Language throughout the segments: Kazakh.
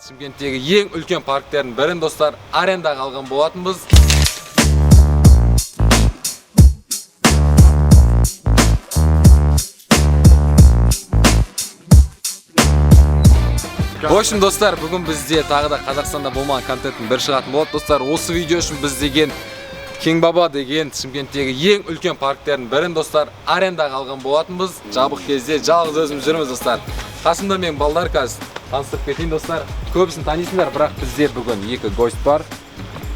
Шымкенттегі ең үлкен парктердің бірін достар арендаға алған болатынбыз. В общем, достар, бүгін бізде тағы да Қазақстанда болмаған контенттің бір шығатын болады. Достар, осы видео үшін біз деген Кеңбаба деген Шымкенттегі ең үлкен парктердің бірін достар арендаға алған болатынбыз. Жабық кезде жалғыз өзім жүрміз достар. Қасымда мен балдар қазір таныстырып кетейін достар. Көбісін танисыңдар, бірақ бізде бүгін екі гость бар.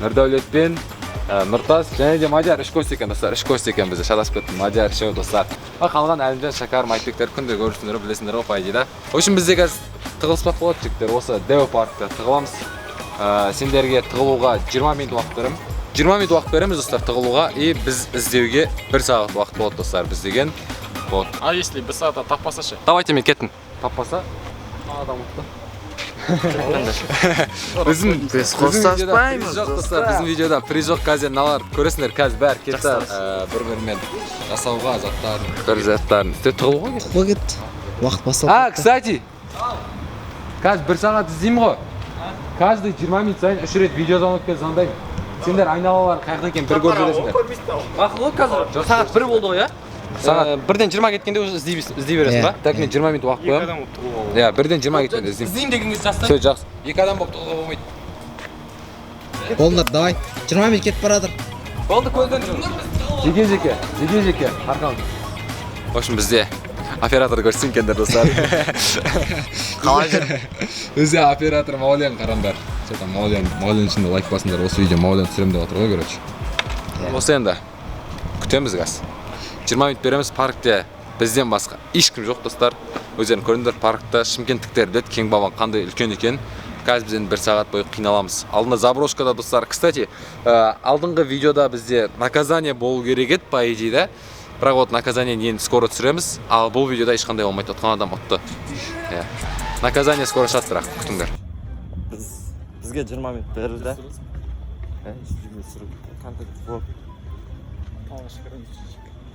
Нұрдәулет пен Нұртас және де Мадияр үш гость екен достар. Үш гость екен бізде. Шатасып кеттім. Мадияр үшеу достар. Қалған Әлімжан, Шакар, Майтбектер күнде көрсіңдер, білесіңдер ғой, по идее. В общем, бізде қазір тығылыспақ болады жігіттер. Осы Део паркта тығыламыз. Сендерге тығылуға 20 минут уақыт беремін. 20 минут уақыт береміз достар тығылуға, и біз іздеуге 1 сағат уақыт болады достар біз деген. Вот. А если 1 сағатта таппаса ше? Давайте мен кеттім. Таппаса? Адам ұтты. Біздің видеода приз жоқ, қазір налар көресіңдер, қазір бәрі кетті бір-бірімен жасауға заттарын, бір заттарын. Тығылуға кетті. Уақыт басталды. Кстати, қазір 1 сағат іздеймін ғой. Каждый 20 минут сайын 3 рет видео звондаймын. Сендер айналалар қайда екен бір көріп жүресіңдер. Ақылы қазір сағат 1 болды ғой, Сағат 1-ден 20 кеткенде уже іздей бересің ба? Так, мен 20 минут уақыт қоямын. Иә, 1-ден 20 кеткенде іздеймін. Іздеймін деген кезде жастай. Все, жақсы. 2 адам болып тұғыға болмайды. Болыңдар, давай. 20 минут кетіп барадыр. Болды, көзден Жеке, арқам. В общем, бізде оператор көрсін кендер достар. қалай жүр? Бізде оператор Маулян қараңдар. Сөйтіп Маулян ішінде лайк басыңдар. Осы видео Маулян түсірем деп отыр ғой, короче. Осы енді күтеміз газ. 20 минут береміз. Паркте бізден басқа ешкім жоқ достар. Өздерің көріңдер, паркта шымкенттіктер біледі Кеңбаба қандай үлкен екен. Қазір біз енді 1 сағат бойы қиналамыз. Алдында заброшкада достар. Кстати, алдыңғы видеода бізде наказание болу керек еді, по идее. Бірақ вот наказание енді скоро түсіреміз. Ал бұл видеода ешқандай болмайды. Отқан адам ұтты. Наказание скоро шығады, бірақ күтіңдер. Бізге 20 минут берілді.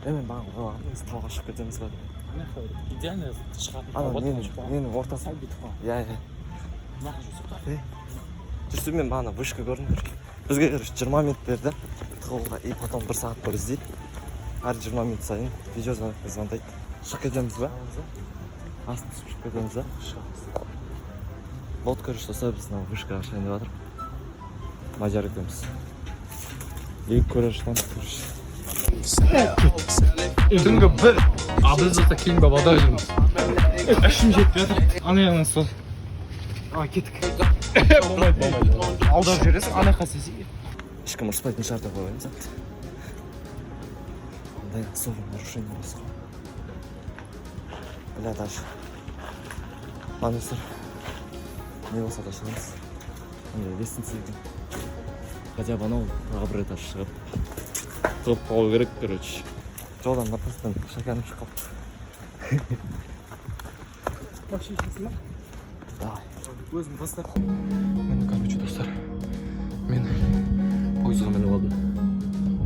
Мен бағын қойғанымыз тауға шығып кетеміз ғой. Идеально шығатын. Менің ортасы. Иә. Жүрсі мен бағына вышка көрдім. Бізге 20 минут берді. Тығылға, и потом 1 сағат бір іздейді. Әр 20 минут сайын видео звондайды. Шығып кетеміз ба? Астын шығып кетеміз ба? Вот, короче, достар біздің вышкаға шығайын деп жатыр. Мадияр екеуміз. Екі көреріштен көріш. Түнгі 1. А біз зата Кеңбабада жүрміз. Ішім жетпей жатыр. Ана жағынан сол. Кеттік. Болмайды. Алдап жүресің, ана қасесі. Ешкім ұрыспайтын шығар деп қойғанымыз. Андай особо нарушение емес қой. Бля, даже. Маңыздар. Не болса да шығамыз. Лестница екен. Хотя бы анау тағы бір этаж шығып. Топ қалу керек, короче. Жолдан напастан шаканым шығып қалды. Вообще ішесің ба? Давай. Өзім бастап. Мен, короче, достар, мен пойызға мініп алдым.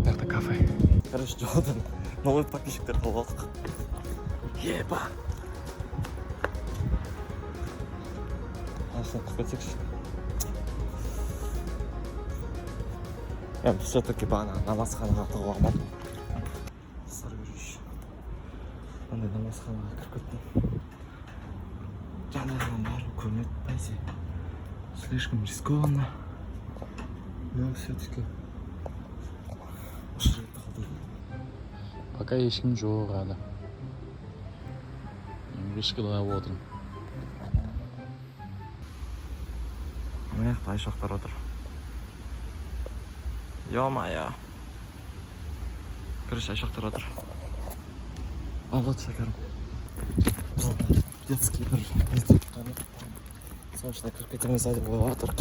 Мына кафе. Короче, жолдан новый подписчиктер қалып алдық. Еба! Асын қып кетсекші. Мен все-таки бағана намазханаға тығып алмадым. Сыр көрші. Андай намазханаға кіріп кеттім. Жанарынан бары көрінеді, бәйзе. Слишком рискованно. Но все-таки осы жерде қалдырдым. Пока ешкім жоқ әлі. Вышкада отырмын. Мына жақта айшақтар отыр. Ё-моё. Короче, айшақтар отыр. Ал вот шакарым. Детский бір соншына кіріп кетеміз айтып қойып отырық.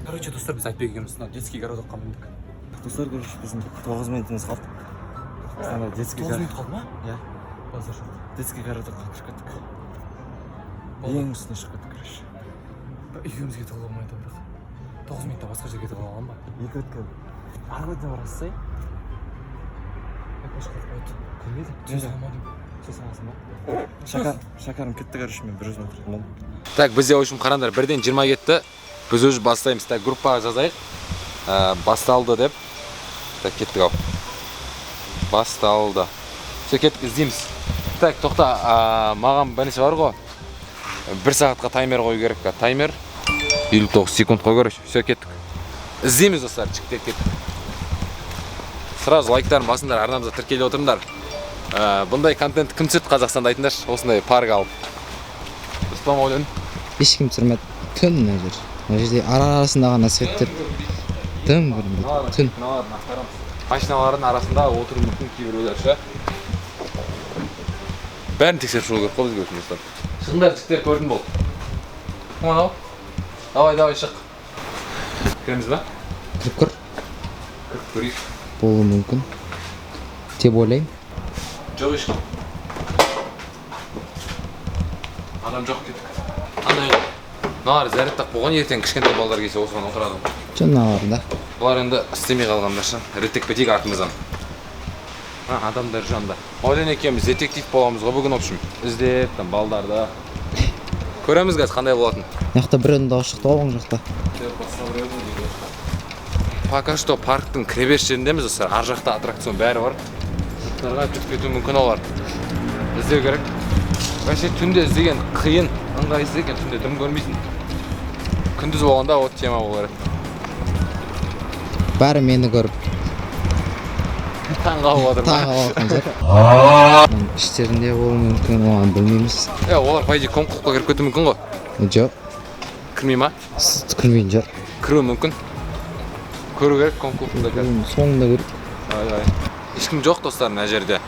Короче, достар, біз айтпек екенбіз, детский городокқа міндік. Достар, короче, біздің 9 минутымыз қалды. Ана детский 9 минут қалды ма? Иә. Детский городокқа кіріп кеттік. Ең үстіне шығып кеттік, короче. Үйімізге тығыла алмайды, бірақ 9 минутта басқа жерге тығыла алған ба? Екі өткен. Ары өтіне барасыз, Көрмеді? Түз алмадым. Шакарым кетті короче, мен бір өзім отырдым. Так, бізде в общем қараңдар, бірден 20 кетті. Біз уже бастаймыз. Так, группаға жазайық. Басталды деп. Так, кеттік ау. Басталды. Все, кеттік, іздейміз. Так, тоқта, маған бір нәрсе бар ғой. 1 сағатқа таймер қою керек. Таймер 59 секунд қой короче. Все, кеттік. Іздейміз достар, чіктеп кеттік. Сразу лайктарын басыңдар, арнамызға тіркеліп отырыңдар. Бұндай контент кім түседі Қазақстанда айтыңдаршы, осындай парк алып. Рустам ойлын. Ешкім түсірмеді. Түн мына жер. Мына жерде ара-арасында ғана светтер. Тым көрінбейді. Түн. Машиналардың арасында отыру мүмкін кейбіреулер ше. Бәрін тексеріп шығу керек қой бізге үшін достар. Шығыңдар, жігіттер көрдім бол. Кім анау? Давай, шық. Кіреміз ба? Кіріп көр. Кіріп көрейік. Болуы мүмкін. Деп ойлаймын. Жоқ ешкім. Адам жоқ кеттік. Андай ғой. Мыналар зәреттақ болған, ертең кішкентай балалар келсе осыған отырады. Жаңағыларында. Бұлар енді істемей қалғандар ше. Реттек-бетек артымыздан. Адамдар жанда. Ойлан екеуміз детектив боламыз ғой бүгін общем. Іздеп, балдарды. Көреміз қазір қандай болатын. Яқта бір önünde шықты ғой оң жақта. Пока что парктың кіреберіс жеріндеміз достар. Ар жақта аттракцион бәрі бар. Жұрттарға түсіп кетуі мүмкін олар. Іздеу керек. Вообще түнде іздеген қиын. Ыңғайсыз екен, түнде дым көрмейсің. Күндіз болғанда от тема болар. Бәрі мені көріп. Таң қалып отыр ма? Таң қалып жатыр. Іштерінде болуы мүмкін, оған білмейміз. Олар по идее конкурсқа кіріп кетуі мүмкін ғой. Жоқ. Кірмей ма? Кірмейін жоқ. Кіруі мүмкін. Көру керек конкурсында қазір. Соңында көріп. Ешкім жоқ достар мына жерде.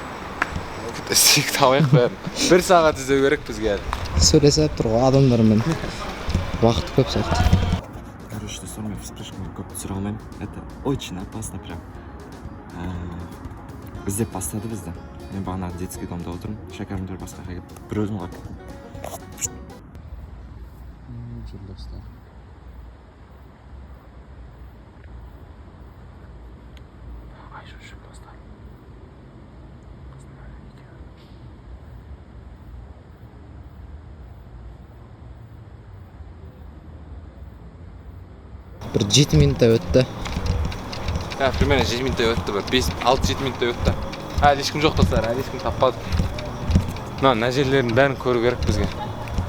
Іздейік табайық бәрін. 1 сағат іздеу керек бізге әлі. Сөйлесіп тұр ғой адамдармен. Уақыт көп сияқты. Короче, достар, мен вспышканы көп түсіре алмаймын. Это очень опасно прям. Іздеп бастады бізді. Мен бағана детский домда отырмын. Шәкәрімдер басқа қайып. Бір өзім қалып кеттім. Жолдастар. Бір 7 минутта өтті. Примерно 7 минуттай өтті, 6-7 минуттай өтті. Әлі ешкім жоқ достар, әлі ешкім таппады. Мына жерлердің бәрін көру керек бізге.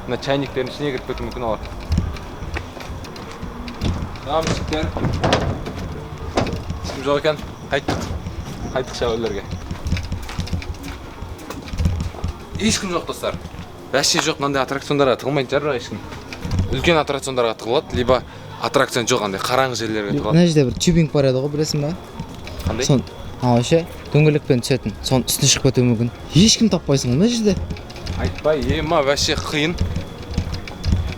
Мына чайниктердің ішіне кіріп кетуі мүмкін олар. Tamam жігіттер. Ешкім жоқ екен, қайттық шәуілерге. Ешкім жоқ достар. Вообще жоқ, мынандай аттракциондарға тығылмайтын шығар ешкім. Үлкен аттракциондарға тығылады, либо аттракцион жоқ, андай қараңғы жерлерге тығылады. Мына жерде бір тюбинг бар еді ғой, білесің ба? Қандай? Сон ше дөңгелекпен түсетін. Соның үстіне шығып кетуі мүмкін. Ешкім таппайсың ғой мына жерде. Айтпай, вообще қиын.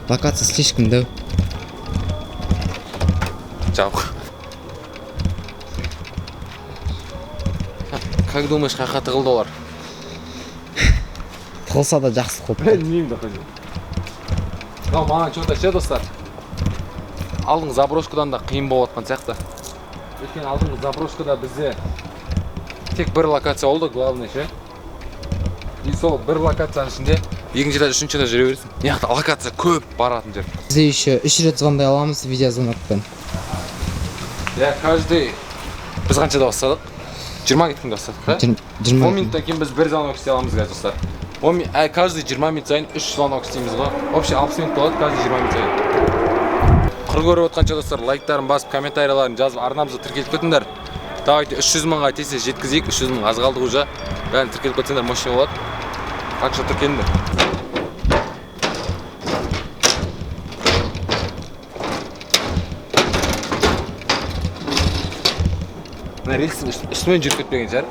Локация слишком дәу. Жауқ. Как думаешь, қайқа тығылды олар? Тығылса да жақсы қойып. Білмеймін да қойды. Маған что-то ше достар. Алдыңғы заброшкадан да қиын болып жатқан сияқты. Өйткені алдыңғы заброшкада бізде тек бір локация болды, главный ше. И сол бір локацияның ішінде екінші рет, үшінші рет жүре бересің. Яқта локация көп баратын жер. Бізде еще 3 рет звондай аламыз видеозвонокпен. Каждый біз қаншада бастадық? 20 кеткенде бастадық, да? 20 10 минуттан кейін біз бір звонок істей аламыз қазір достар. Каждый 20 минут сайын 3 звонок істейміз ғой. Вообще 60 минут болады каждый 20 минут сайын. Құр көріп отқанша достар, лайктарын басып, комментарияларын жазып, арнамызға тіркеліп кетіңдер. Давайте 300 мыңға тез жеткізейік, 300 мың аз қалдық уже. Бәрін тіркеліп кетсеңдер мощный болады. Так что тіркеліңдер. Мына рельстің үстімен жүріп кетпеген шығар.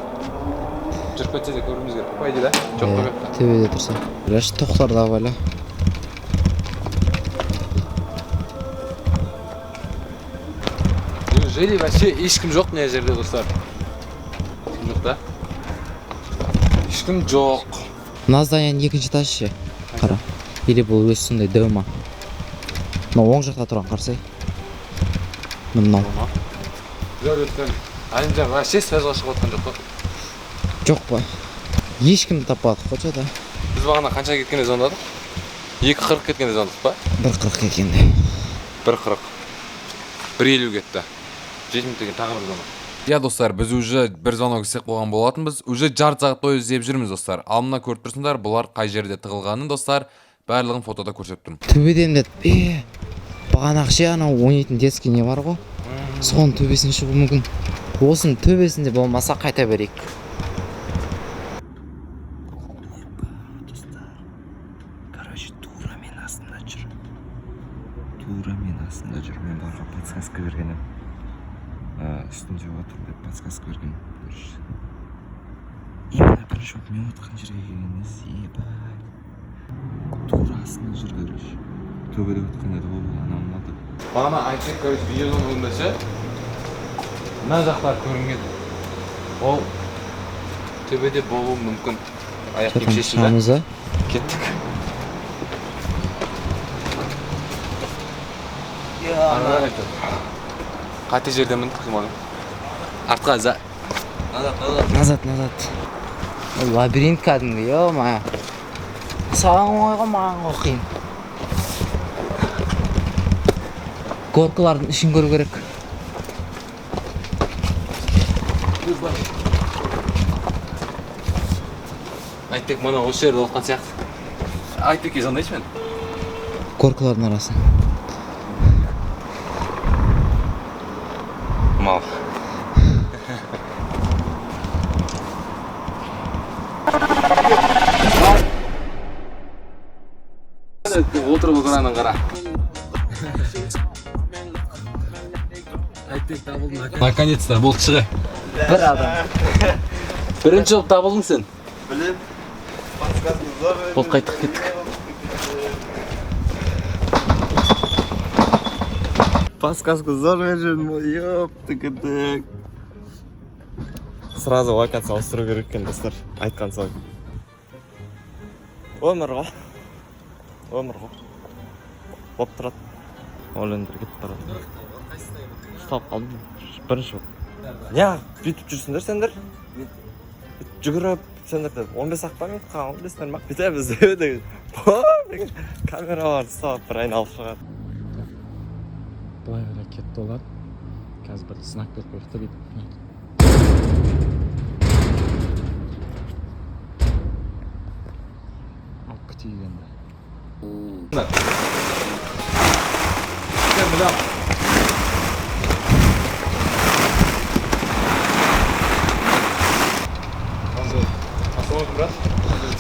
Жүріп кетсе де көруіміз керек. По идее, да? Жоқ қой. Төбеде тұрса. Біраш тоқтар да бала. Неужели вообще ешкім жоқ мына жерде достар? Ешкім жоқ да? Ешкім жоқ. Мына зданияның екінші этажы ше. Қара. Или бұл өз сондай дәу ма? Мына оң жақта тұрған қарсай. Мынау. Жоқ өткен. Әлімжан вообще связға шығып отқан жоқ қой. Жоқ па. Ешкімді таппадық қоча да. Biz бағана қанша кеткенде звондадық? 2:40 кеткенде звондадық па? 1:40 екенде. 1:40. 1:50 кетті. 7 минут деген тағы бір звонок. Иә достар, біз уже бір звонок істеп қойған болатынбыз. Уже жарты сағат бойы іздеп жүрміз достар. Ал мына көріп тұрсыңдар, бұлар қай жерде тығылғанын достар, барлығын фотода көрсетіп тұрмын. Төбеден деді, бағанағы ше анау ойнайтын детский не бар ғой. Соның төбесіне шығу мүмкін. Осының төбесінде болмаса қайта берейік. Короче, тура мен астында жүр. Мен барға подсказка берген едім. Үстінде отыр деп подсказка берген. Именно бірінші от мен отқан жерге келгенде ебай. Тура астында жүр, короче. Төбеде өткен еді ол анамнады. Бағана айтсек, короче, видеоның орнында ше, мына жақтар көрінген. Ол төбеде болуы мүмкін. Аяқ киім шешілді. Шығамыз, Кеттік. Қате жерден міндік қыманы. Артқа за. Назад. Ол лабиринт кәдімгі, ё-моё. Саған ойға маған оқиын. Горкалардың ішін көру керек. Айтбек мына осы жерде отқан сияқты. Айтбекке звондайшы мен. Горкалардың арасын. Мал. Отырып отырғанын қара. Айтбек табылды. Наконец-то болды шыға. Бір адам. Бірінші болып табылдың сен. Блин, подсказку зор. Ол қайттық кеттік. Подсказку зор верен, ёптыкытык. Сразу локация ауыстыру керек екен достар, айтқан соң. Өмір ғой. Болып тұрады. Ол ендір кетіп барады. Ұстап қалдым. Бірінші болып. Не, бүйтіп жүрсіңдер сендер? Жүгіріп, сендер де 15 ақпа мен қалған білесіңдер ма? Бүйтеміз өйдегі. Камера бар, ұстап бір айналып шығады. Былай ғана кетті олар. Қазір бір знак беріп қойықты бүйтіп. Ал күтейік енді.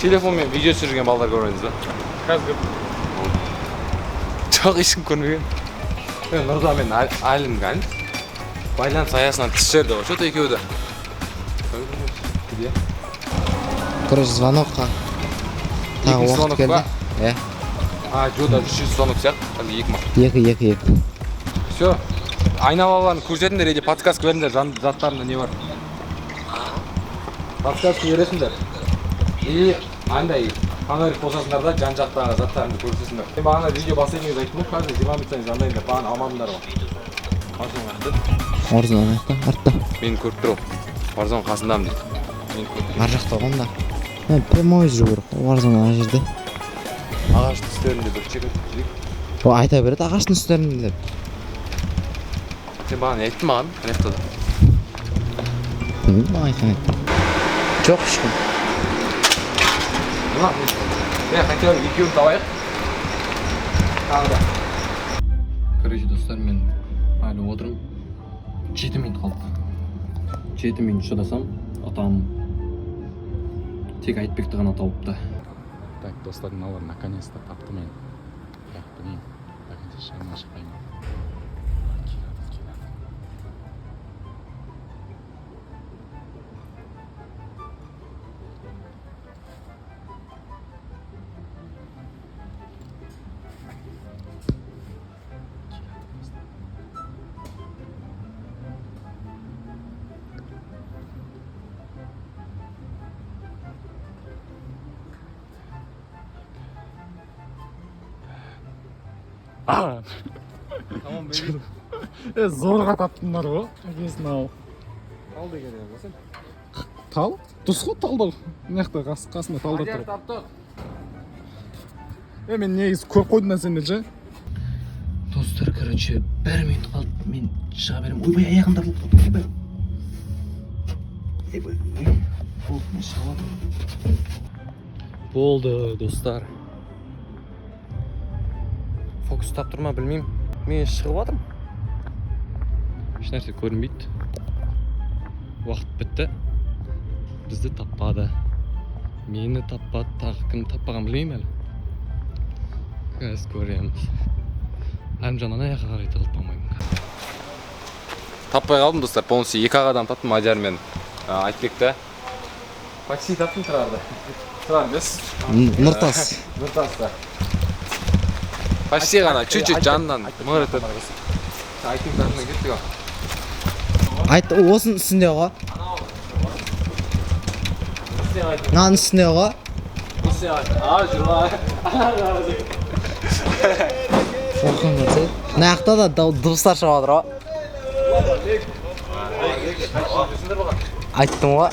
Телефонмен видео түсірген балдар көрмедіңіз ба? Қазір Жоқ, ешкім көрмеген. Нұрза мен Алим ғалым. Байланыс аясынан тыс жерде ғой, что-то екеуі де. Где? Короче, звонокқа. Тағы Екінші уақыт звонок келді. па? Жоқ, Үшінші звонок сияқты. Әлде екі ма? екі. Все. Айналаларын көрсетіңдер, или подсказка беріңдер, заттарында не бар. Подсказка бересіңдер. И андай фонарик қосасыңдар да жан жақтағы заттарыңды көрсетесіңдер. Мен бағана видео басайын айттым ғой, қазір 20 минуттан звондайындар, бағана алмадыңдар ғой. Қасың ақты. Арзан артта. Мені көріп тұр ол. Арзан қасындамын дейді. Мені көріп тұр. Ар жақта ғанда. Прямой жүру керек. Арзан ана жерде. Ағаштың үстерінде бір чекет жүрейік. О, айта береді ағаштың үстерінде деп. Сен бағана айттың маған, қанақтады. Білмеймін, айтқан еді. Жоқ ешкім. Хотя бы екеуін табайық. Тағы да. Короче, достар, мен әлі отырмын. 7 минут қалды. 7 минут шыдасам, атам тек Айтбекті ғана тауыпты. Так, достар, мыналар наконец-то тапты мен. Як білейін, наконец-то шаңына шықпаймын. Tamam benim. Zorға таптыңдар ғой. Әкесін ау. Al da geliyor sen. Тал? Дұрыс қой талдау. Мына жақта қасында талда тұр. таптық. Мен негізі көріп қойдым нәрсені же. Достар, короче, 1 минут қалды. Мен шыға беремін. Ойбай, аяғымда болып қалды. Ойбай. Болды, мен шыға алдым. Болды, достар. Фокус ұстап тұр ма білмеймін. Мен шығып жатырмын. Ешнәрсе көрінбейді. Уақыт бітті. Бізді таппады. Мені таппады, тағы кім таппаған білмеймін әлі. Көз көреміз. Әлімжан аяққа қарай тығылып қалмаймын. Таппай қалдым достар, полностью 2 адам таптым, Мадияр мен Айтбекті. Почти таптым Тұрарды. Тұрар емес. Нұртас. Нұртасты. Почти ғана, чуть-чуть жанынан мөр етіп. Айтбек тартынан кеттік ал. Айт, осының үстінде ғой. Мынаның үстінде ғой. Жүрма. Қорқын көрсе. Мына жақта да дыбыстар шығып жатыр ғой. Айттым ғой.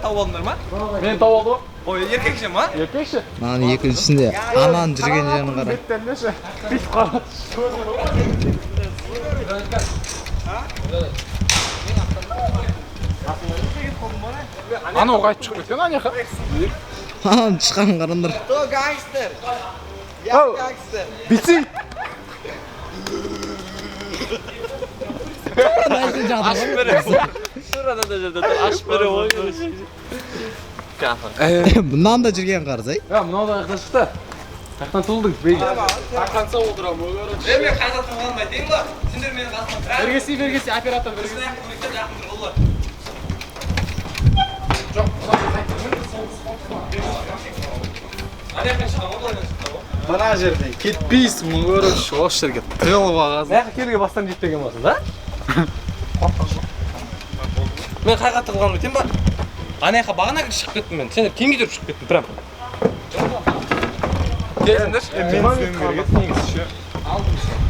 Тауып алдыңдар ма? Мен тауып алдым. Ой, еркекші ма? Еркекші. Мынаның екіншісінде ананың жүрген жерін қара. Беттенеші. Бүйтіп қара. Анау қайтып шығып кеткен ана жаққа. Ананың шыққанын қараңдар. Битси. Бұнан да жүрген қарызай. Ya mынау да қайда шықты. Қайдан тұлдың? Бейгі. Қанса отырам ой короче. Мен қайда тұрғанмай дейін ба? Сендер менің қасымда Бергесі оператор бергесі. Мына жерде кетпейсің ой короче. Осы жерге тығылып алғансың. Мына келге бастан жетпеген болсын, да? Мен қайға тығылғанмын дейін ба? Ана жаққа бағана кіріп шығып кеттім мен. Сендер теңге жүріп шығып кеттім, прям.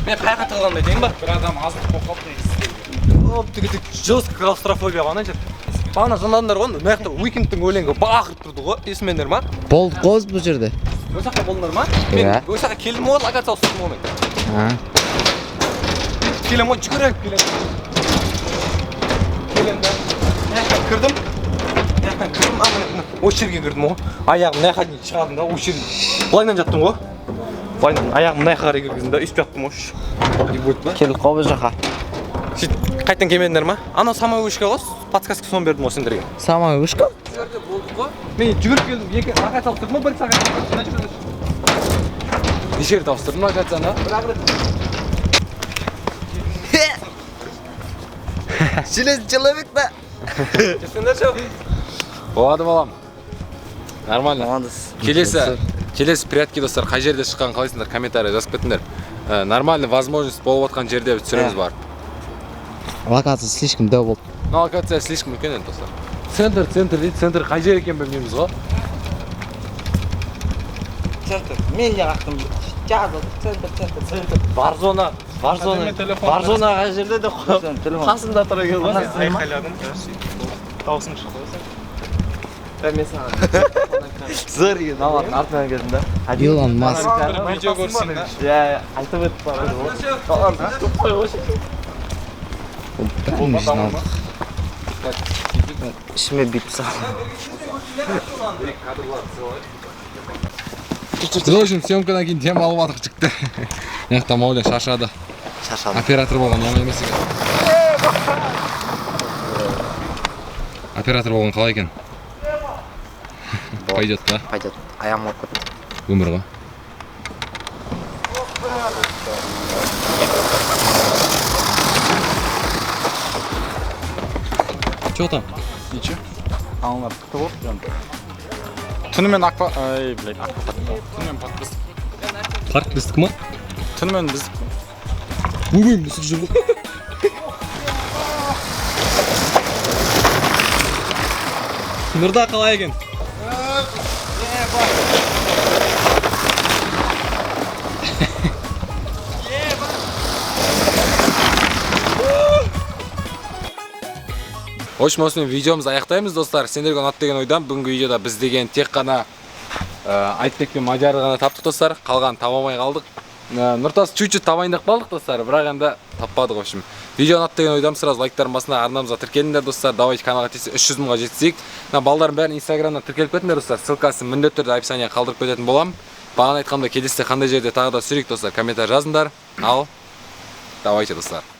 Мен қайға тығылғанмын дейін ба? Bir adam azlık kokop da Оп, тігітік жестко клаустрофобия бағана жер. Бағана жандадыңдар ғой, мына жақта уикендтің өлеңі бақырып тұрды ғой, есімендер ма? Болды қоз бұл жерде. Осы жаққа болдыңдар ма? Мен Иә. осы жаққа келдім ғой, локация ұстадым ғой мен. Келем ғой, жүгіріп келем. Келем да. Мына жаққа кірдім. Мына жаққа кірдім, осы жерге кірдім ғой. Аяғым мына жаққа дейін шығардым да, осы жерге. Былайынан жаттым ғой. Былайынан аяғым мына жаққа қарай кіргіздім да, үстіп жаттым ғой. Не будет па? Келіп қол бұл жаққа. Сөйтіп қайтадан келмедіңдер ма? Анау самай вышка ғой, подсказка соны бердім ғой сендерге. Самай вышка? Мен жүгіріп келдім, екі локация алып тұрдым ғой, бір сағат. Неше рет ауыстырдың локацияны? Железный человек, да? Сендер ше? Болады балам. Нормально. Молодец. Келесі прятки достар, қай жерде шыққан қалайсыңдар, комментарий жазып кетіңдер. Нормальный возможность болып отқан жерде түсіреміз бар. Локация слишком дәу болды. Локация слишком үлкен енді достар. Центр дейді, центр қай жер екен білмейміз ғой. Центр. Мен де қақтым. Центр. Бар зона қай жерде де қасымда тұр екен ғой. Айқайладым. Дауысым шықты. Мен саған. Зыр еді. Налардың артынан келдім да. Илон Маск. Видео көрсін да. Иә, айтып өтіп бара ғой. ішіме бүйтіп салдым. В общем, съемкадан кейін дем алып атық жікті. Яқта Мауля шаршады. Оператор болған оңай емес екен. Оператор болған қалай екен? Пойдет, да? Пойдет. Аяғым ауырып кетті. Өмір ғой. Че там? Ничего. Аналар күтіп болып жанды. Түнімен акпа... Ай, блядь, акпа. Түнімен подписок. Подписок ма? Түнімен біз... Ойбай, мысық жүрді. Нұрда қалай екен? общем осымен видеомызды аяқтаймыз достар. Сендерге ұнады деген ойдам. Бүгінгі видеода біз деген тек қана Айтбек пен Мадиярды ғана таптық достар. Қалған таба алмай қалдық. Нұртас чуть-чуть табайындап қалдық достар, бірақ енді таппадық. В общем, видео ұнады деген ойдам. Сразу лайктардың басына арнамызға тіркеліңдер достар. Давайте каналға тисе 300 мыңға жетсек. Балдардың бәрін инстаграмнан тіркеліп кетіңдер достар. Ссылкасын міндетті түрде описанияға қалдырып кететін боламын. Бағана айтқандай келесіде қандай жерде тағы да сүрейік достар, комментарий жазыңдар. Ал давайте достар.